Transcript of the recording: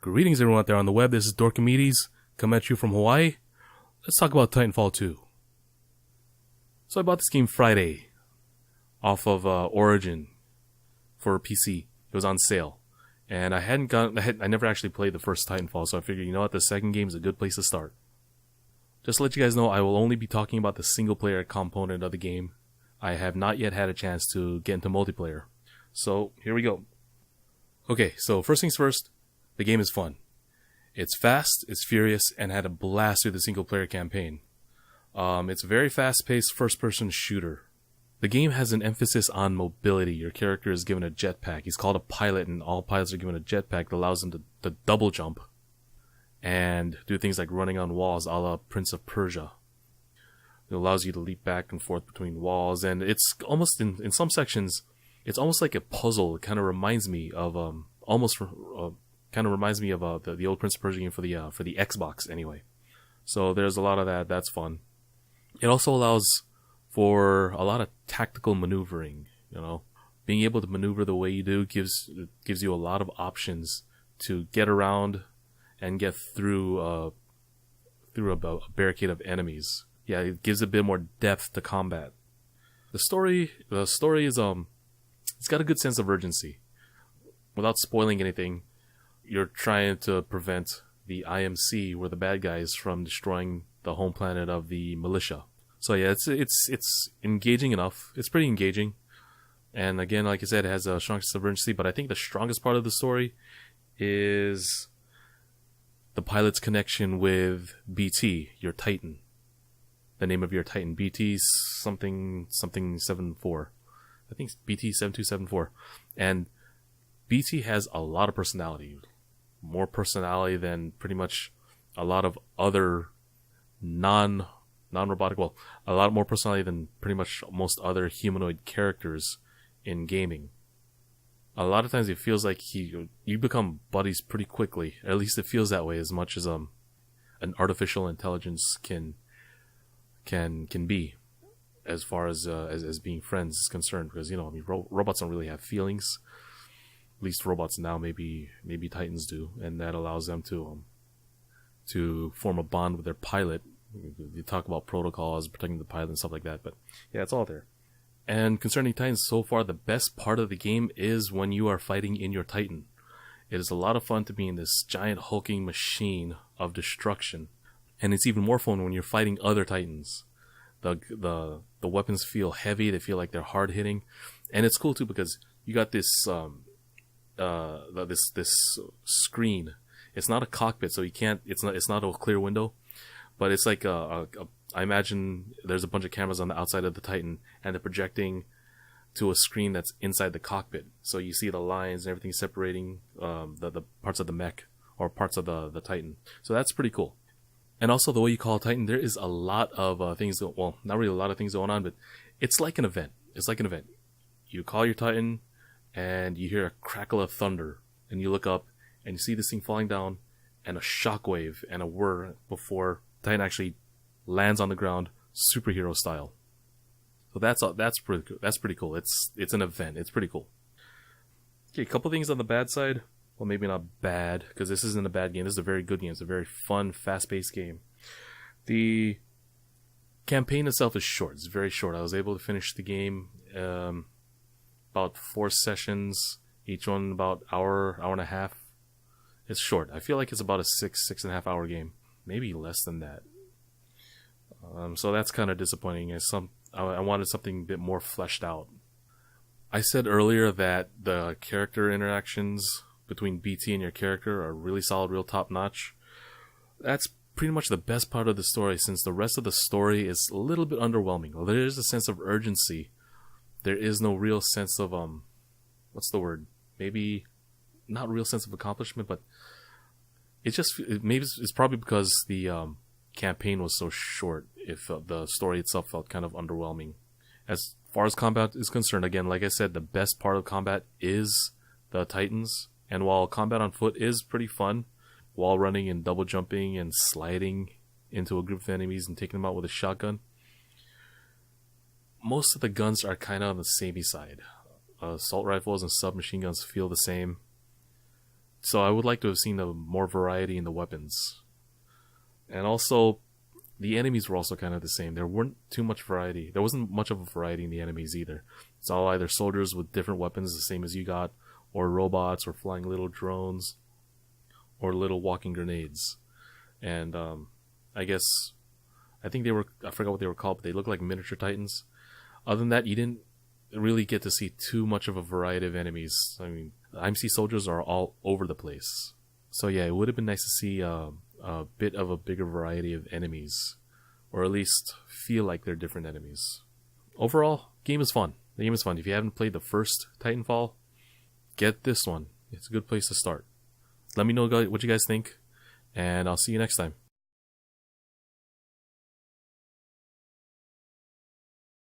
Greetings everyone out there on the web, this is Dorkomedes, coming at you from Hawaii. Let's talk about Titanfall 2. So I bought this game Friday, off of Origin, for PC. It was on sale. And I never actually played the first Titanfall, so I figured, you know what, the second game is a good place to start. Just to let you guys know, I will only be talking about the single player component of the game. I have not yet had a chance to get into multiplayer. So, here we go. Okay, so first things first, the game is fun. It's fast, it's furious, and had a blast through the single player campaign. It's a very fast-paced first-person shooter. The game has an emphasis on mobility. Your character is given a jetpack. He's called a pilot, and all pilots are given a jetpack that allows them to double jump and do things like running on walls a la Prince of Persia. It allows you to leap back and forth between walls, and it's almost, in some sections, it's almost like a puzzle. It kind of reminds me of, the old Prince of Persia game for the Xbox anyway. So there's a lot of that. That's fun. It also allows for a lot of tactical maneuvering. You know, being able to maneuver the way you do gives you a lot of options to get around and get through a barricade of enemies. Yeah, it gives a bit more depth to combat. The story is it's got a good sense of urgency. Without spoiling anything, you're trying to prevent the IMC, or the bad guys, from destroying the home planet of the militia. So yeah, it's engaging enough. It's pretty engaging. And again, like I said, it has a strong sense of urgency, but I think the strongest part of the story is the pilot's connection with BT, your Titan. The name of your Titan, BT something 74. I think it's BT 7274. And BT has a lot of personality. More personality than pretty much a lot of other non-robotic, well, a lot more personality than pretty much most other humanoid characters in gaming. A lot of times it feels like you become buddies pretty quickly. At least it feels that way, as much as an artificial intelligence can be, as far as being friends is concerned. Because, you know, I mean, robots don't really have feelings. At least robots now, maybe Titans do, and that allows them to form a bond with their pilot. You talk about protocols, protecting the pilot and stuff like that, but yeah, it's all there. And concerning Titans, so far the best part of the game is when you are fighting in your Titan. It is a lot of fun to be in this giant hulking machine of destruction, and it's even more fun when you're fighting other Titans. The weapons feel heavy, they feel like they're hard hitting, and it's cool too because you got this this screen. It's not a cockpit, so you can't. It's not a clear window, but it's like I imagine there's a bunch of cameras on the outside of the Titan, and they're projecting to a screen that's inside the cockpit. So you see the lines and everything separating the parts of the mech or parts of the Titan. So that's pretty cool. And also the way you call a Titan, there is a lot of things. Well, not really a lot of things going on, but it's like an event. You call your Titan, and you hear a crackle of thunder, and you look up, and you see this thing falling down, and a shockwave and a whir before Titan actually lands on the ground, superhero style. So that's pretty cool. It's an event. It's pretty cool. Okay, a couple things on the bad side. Well, maybe not bad, because this isn't a bad game. This is a very good game. It's a very fun, fast-paced game. The campaign itself is short. It's very short. I was able to finish the game about 4 sessions, each one about hour and a half. It's short. I feel like it's about a 6.5 hour game, maybe less than that. So that's kind of disappointing. I wanted something a bit more fleshed out. I said earlier that the character interactions between BT and your character are really solid, real top notch. That's pretty much the best part of the story, since the rest of the story is a little bit underwhelming. Well, there is a sense of urgency. There is no real sense of what's the word? Maybe not real sense of accomplishment, but maybe it's probably because the campaign was so short. If the story itself felt kind of underwhelming. As far as combat is concerned, again, like I said, the best part of combat is the Titans. And while combat on foot is pretty fun, wall running and double jumping and sliding into a group of enemies and taking them out with a shotgun, most of the guns are kind of on the samey side. Assault rifles and submachine guns feel the same. So I would like to have seen a more variety in the weapons. And also, the enemies were also kind of the same. There weren't too much variety. There wasn't much of a variety in the enemies either. It's all either soldiers with different weapons, the same as you got, or robots, or flying little drones, or little walking grenades. And I guess, I think they were, I forgot what they were called, but they looked like miniature titans. Other than that, you didn't really get to see too much of a variety of enemies. I mean, IMC soldiers are all over the place. So yeah, it would have been nice to see a bit of a bigger variety of enemies, or at least feel like they're different enemies. Overall, game is fun. The game is fun. If you haven't played the first Titanfall, get this one. It's a good place to start. Let me know what you guys think, and I'll see you next time.